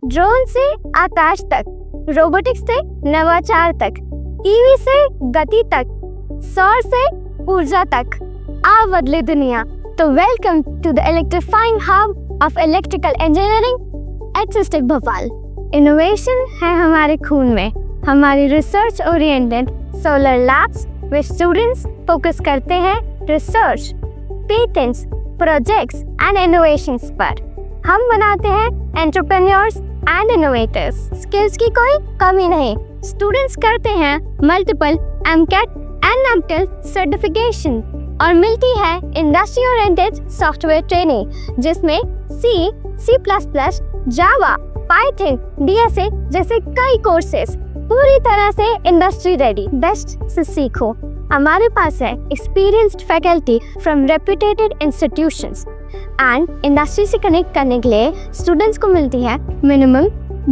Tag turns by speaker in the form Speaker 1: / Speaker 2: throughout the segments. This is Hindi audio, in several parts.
Speaker 1: ड्रोन से आकाश तक, रोबोटिक्स से नवाचार तक, ईवी से गति तक, सौर से ऊर्जा तक, आ बदले दुनिया। तो welcome to the electrifying hub of electrical engineering at SISTec Bhopal. Innovation है हमारे खून में। हमारी रिसर्च ओरिएंटेड सोलर लैब्स में स्टूडेंट्स फोकस करते हैं research, patents, projects and innovations पर। हम बनाते हैं एंटरप्रेन्योर्स एंड इनोवेटर्स। स्किल्स की कोई कमी नहीं। स्टूडेंट्स करते हैं multiple AMCAT and Mtel certification और मिलती है इंडस्ट्री ओरिएंटेड सॉफ्टवेयर ट्रेनिंग जिसमें सी प्लस प्लस, जावा, पाइथन, डीएसए जैसे कई कोर्सेज पूरी तरह से इंडस्ट्री रेडी। बेस्ट से सीखो। हमारे पास है experienced faculty from reputed institutions and industry से कनेक्ट करने के लिए स्टूडेंट्स को मिलती है मिनिमम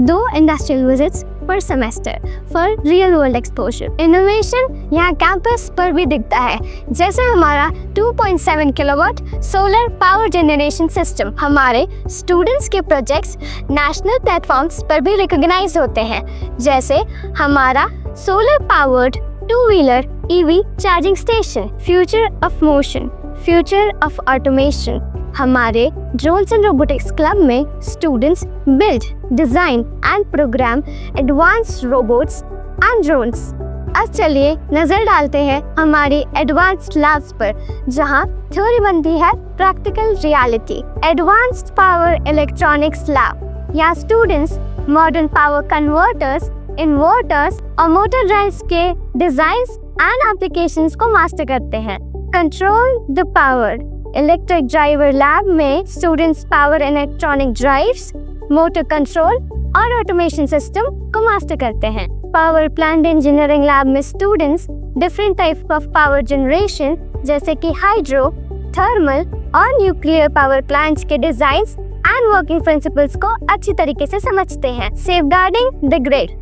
Speaker 1: 2 इंडस्ट्रियल विजिट्स पर semester for real world exposure. Innovation यहाँ कैंपस पर भी दिखता है, जैसे हमारा 2.7 kilowatt solar power generation system. हमारे स्टूडेंट्स के प्रोजेक्ट्स नेशनल प्लेटफॉर्म्स पर भी रिकॉग्नाइज होते हैं, जैसे हमारा solar powered two-wheeler EV charging station, future of motion, future of automation. हमारे ड्रोन्स एंड रोबोटिक्स क्लब में students build, design and program advanced robots and drones. अब चलिए नजर डालते हैं हमारी एडवांस्ड लैब्स पर, जहां थ्योरी बनती है practical reality. Advanced power electronics lab, यहाँ students modern power converters, inverters और मोटर ड्राइव्स के डिजाइन्स एंड एप्लीकेशंस को मास्टर करते हैं। Control the power electric driver lab में students power electronic drives, motor control और ऑटोमेशन सिस्टम को मास्टर करते हैं। पावर प्लांट इंजीनियरिंग लैब में students different type of power generation जैसे कि हाइड्रो, थर्मल और न्यूक्लियर पावर प्लांट्स के डिजाइन्स एंड वर्किंग प्रिंसिपल्स को अच्छी तरीके से समझते हैं। Safeguarding the grid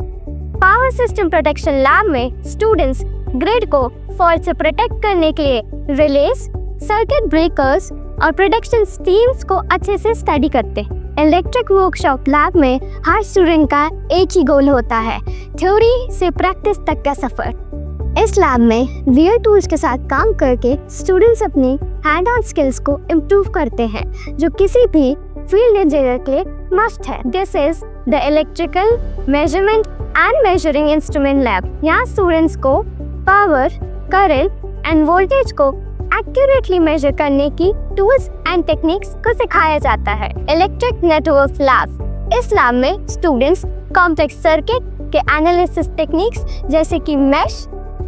Speaker 1: power system protection lab में स्टूडेंट्स ग्रिड को फॉल्ट से प्रोटेक्ट करने के लिए रिलेज, सर्किट ब्रेकर्स और प्रोडक्शन स्टीम्स को अच्छे से स्टडी करते हैं। इलेक्ट्रिक वर्कशॉप लैब में हर स्टूडेंट का एक ही गोल होता है, थ्योरी से प्रैक्टिस तक का सफर। इस लैब में रियल टूल्स के साथ काम करके स्टूडेंट्स अपनी हैंड ऑन स्किल्स को इम्प्रूव करते हैं, जो किसी भी फील्ड इंजीनियर के लिए मस्ट है। This is the electrical measurement and measuring instrument lab. यहाँ स्टूडेंट्स को पावर, करंट एंड वोल्टेज को एक्यूरेटली मेजर करने की टूल्स एंड टेक्निक्स को सिखाया जाता है। इलेक्ट्रिक नेटवर्क लैब, इस लैब में स्टूडेंट्स कॉम्प्लेक्स सर्किट के एनालिसिस टेक्निक्स जैसे कि मैश,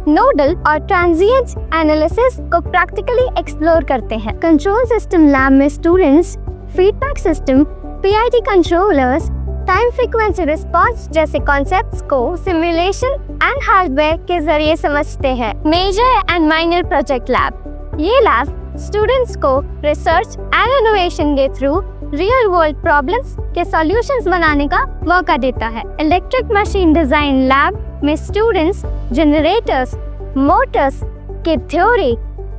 Speaker 1: नोडल और ट्रांजिएंट एनालिसिस को प्रैक्टिकली एक्सप्लोर करते हैं। कंट्रोल सिस्टम लैब में students feedback system, PID controllers, time frequency response जैसे कॉन्सेप्ट्स को सिमुलेशन एंड हार्डवेयर के जरिए समझते हैं। Major and minor project lab, ये लैब स्टूडेंट्स को रिसर्च एंड इनोवेशन के थ्रू रियल वर्ल्ड प्रॉब्लम्स के सॉल्यूशंस बनाने का मौका देता है। इलेक्ट्रिक मशीन डिजाइन लैब में स्टूडेंट्स जनरेटर्स, मोटर्स के थ्योरी,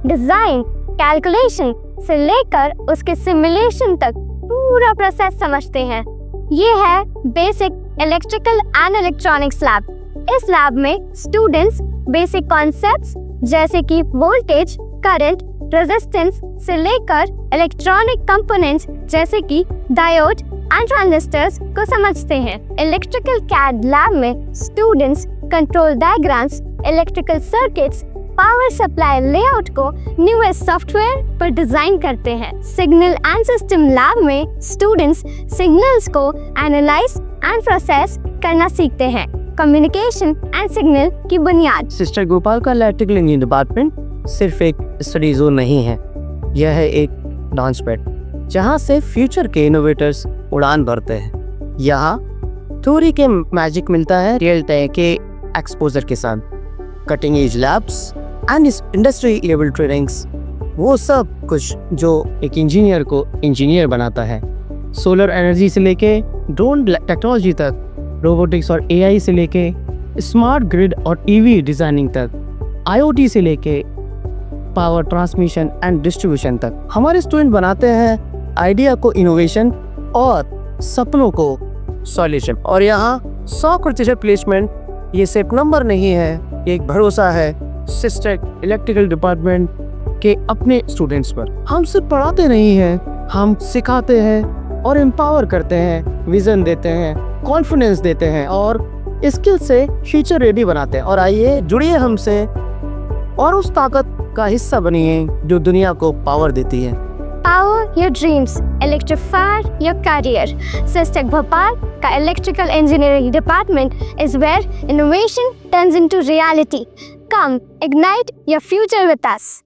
Speaker 1: डिजाइन, कैलकुलेशन से लेकर उसके सिमुलेशन तक पूरा प्रोसेस समझते हैं। ये है basic electrical and electronics lab. इस लैब में स्टूडेंट्स बेसिक कॉन्सेप्ट्स जैसे कि वोल्टेज, करंट, रेजिस्टेंस से लेकर इलेक्ट्रॉनिक कंपोनेंट्स जैसे कि डायोड एंड ट्रांजिस्टर्स को समझते हैं। इलेक्ट्रिकल कैड लैब में students control diagrams, electrical circuits, power supply layout को न्यूएस्ट सॉफ्टवेयर पर डिजाइन करते हैं। सिग्नल एंड सिस्टम लैब में स्टूडेंट्स सिग्नल्स को एनालाइज एंड प्रोसेस करना सीखते हैं। कम्युनिकेशन एंड सिग्नल की बुनियाद।
Speaker 2: सिस्टेक भोपाल का इलेक्ट्रिकल इंजीनियरिंग डिपार्टमेंट सिर्फ एक स्टडी जोन नहीं है, यह है एक लॉन्च पैड जहाँ से फ्यूचर के इनोवेटर्स उड़ान भरते हैं। यहाँ थ्योरी के मैजिक मिलता है रियल टाइम के एक्सपोजर के साथ। Cutting edge labs and industry level trainings, वो सब कुछ जो एक इंजीनियर को इंजीनियर बनाता है। सोलर एनर्जी से लेके ड्रोन टेक्नोलॉजी तक, रोबोटिक्स और एआई से लेके स्मार्ट ग्रिड और ईवी डिजाइनिंग तक, आईओटी से लेके पावर ट्रांसमिशन एंड डिस्ट्रीब्यूशन तक। हमारे स्टूडेंट बनाते हैं आइडिया को इनोवेशन और सपनों को सॉल्यूशन। और यहाँ 100% प्लेसमेंट ये सिर्फ नंबर नहीं है, ये एक भरोसा है सिस्टेक इलेक्ट्रिकल डिपार्टमेंट के अपने स्टूडेंट्स पर। हम सिर्फ पढ़ाते नहीं हैं, हम सिखाते हैं और एम्पावर करते हैं, विजन देते हैं, कॉन्फिडेंस देते हैं और स्किल से फ्यूचर रेडी बनाते हैं। और आइए जुड़िए हमसे और उस ताकत का हिस्सा बनिए जो दुनिया को पावर देती है।
Speaker 1: Power your dreams, electrify your career. Sistec Bhopal का electrical engineering department is where innovation turns into reality. Come, ignite your future with us.